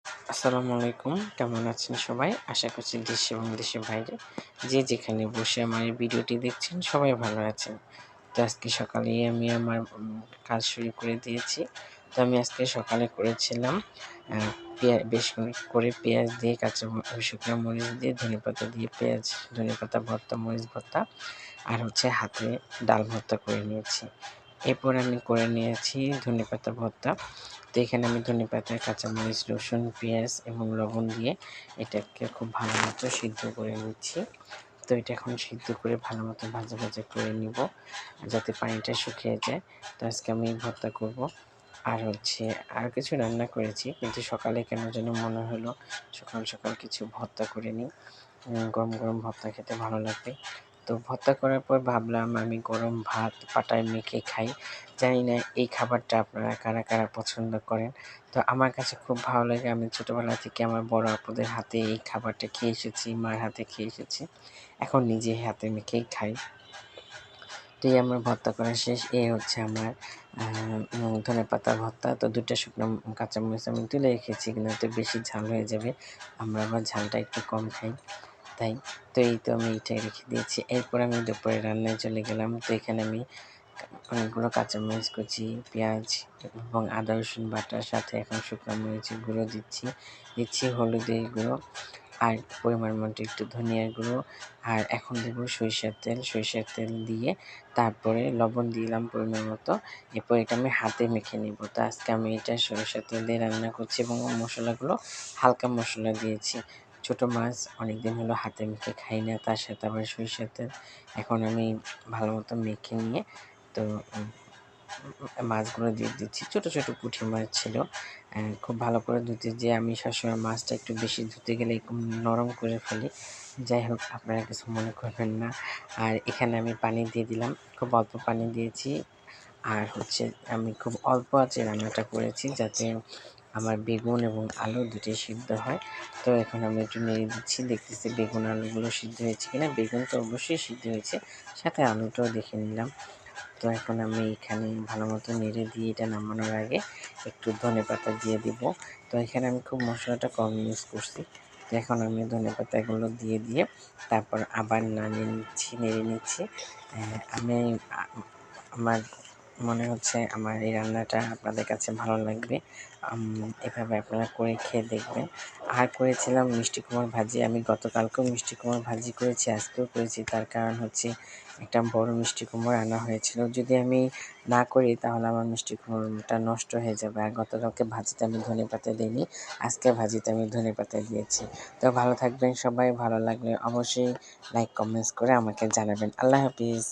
আসসালামু আলাইকুম। কেমন আছেন সবাই? আশা করছি দেশ এবং দেশের বাইরে যে যেখানে বসে আমার এই ভিডিওটি দেখছেন সবাই ভালো আছেন। তো আজকে সকালেই আমি আমার কাজ শুরু করে দিয়েছি। তো আমি আজকে সকালে করেছিলাম আ বেশ করে পেঁয়াজ দিয়ে শুকনা মরিচ দিয়ে ধনেপাতা দিয়ে ধনেপাতা ভর্তা, মরিচ ভর্তা আর হাতে ডাল ভর্তা করে নিয়েছি। এরপর আমি করে নিয়েছি ধনেপাতা ভর্তা। তো এখানে আমি ধনেপাতা, কাঁচামরিচ, রসুন, পেঁয়াজ এবং লবণ দিয়ে এটাকে খুব ভালোমতো সিদ্ধ করে নিচ্ছি। তো এটা এখন সিদ্ধ করে ভালোমতো ভাজা করে নিব, যাতে পানিটা শুকিয়ে যায়। তো আজকে আমি ভর্তা করব। আর আর কিছু রান্না করেছি, কিন্তু সকালে কেন যেন মনে হলো সকাল কিছু ভর্তা করে নিই। গরম, গরম ভর্তা খেতে ভালো লাগবে। তো ভর্তা করার পর ভাবলাম আমি গরম ভাত পাটায় মেখে খাই। জানি না এই খাবারটা আপনারা কারা পছন্দ করেন? তো আমার কাছে খুব ভালো লাগে। আমি ছোটবেলা থেকে আমার বড় আপুদের হাতে এই খাবারটা খেয়ে এসেছি, মার হাতে খেয়ে এসেছি। এখন নিজে হাতে মেখেই খাই। তো এই আমার ভর্তা করা শেষ। এই আমার আ ধনেপাতার ভর্তা। তো ২ টা শুকনো কাঁচামরিচ আমি তুলে রেখেছি, নয়তো বেশি ঝাল হয়ে যাবে। আমরা আবার ঝালটা একটু কম খাই। তাই। তো এই তো আমি এইটাই রেখে দিয়েছি। এরপর আমি দুপুরে রান্নায় চলে গেলাম। তো এখানে আমি অনেকগুলো কাঁচামরিচ কুচি, পেঁয়াজ এবং আদা রসুন বাটার সাথে এখন শুকনো মরিচের গুঁড়ো দিচ্ছি হলুদের গুঁড়ো আর পরিমাণ মতো একটু ধনিয়ার গুঁড়ো, আর এখন দেবো সরিষার তেল দিয়ে তারপরে লবণ দিলাম পরিমাণ মতো। এরপর এটা আমি হাতে মেখে নিব। তো আজকে আমি এটা সরিষার তেল দিয়ে রান্না করছি এবং মশলাগুলো হালকা মশলা দিয়েছি। ছোট মাছ অনেকদিন হলো হাতে মেখে খাই না, তার সাথে আবার সরিষার তেল। এখন আমি ভালোমতো মেখে নিয়ে তো মাছগুলো দিয়ে দিচ্ছি। ছোট পুঁটি মাছ ছিল। খুব ভালো করে ধুতে যেয়ে আমি সবসময় মাছটা একটু বেশি ধুতে গেলে নরম করে ফেলি। যাই হোক, আপনারা কিছু মনে করবেন না। আর এখানে আমি পানি দিয়ে দিলাম। খুব অল্প পানি দিয়েছি। আর আমি খুব অল্প আঁচে রান্নাটা করেছি, যাতে আমার বেগুন এবং আলু দুটোই সিদ্ধ হয়। তো এখন আমি একটু নেড়ে দিচ্ছি, দেখতেছি বেগুন আলুগুলো সিদ্ধ হয়েছে কিনা। বেগুন তো অবশ্যই সিদ্ধ হয়েছে, সাথে আলুটাও দেখে নিলাম। তো এখন আমি এখানে ভালোমতো নেড়ে দিয়ে এটা নামানোর আগে একটু ধনেপাতা দিয়ে দিব। তো এখানে আমি খুব মশলাটা কম ইউজ করছি। তো এখন আমি ধনেপাতাগুলো দিয়ে তারপর আবার নেড়ে নিচ্ছি। আমি আ আমার মনে হচ্ছে আমার এই রান্নাটা আপনাদের কাছে ভালো লাগবে। এভাবে আপনারা করে খেয়ে দেখবেন। আর করেছিলাম মিষ্টি কুমড়া ভাজি। আমি গতকালকেও মিষ্টি কুমড়া ভাজি করেছি, আজকেও করেছি। তার কারণ একটা বড় মিষ্টি কুমড়া আনা হয়েছিল। যদি আমি না করি তাহলে আমার মিষ্টি কুমড়াটা নষ্ট হয়ে যাবে। আর গতকালকে ভাজিতে আমি ধনেপাতা দিইনি, আজকে ভাজিতে আমি ধনেপাতা দিয়েছি। তো ভালো থাকবেন সবাই। ভালো লাগলে অবশ্যই লাইক কমেন্টস করে আমাকে জানাবেন। আল্লাহ হাফিজ।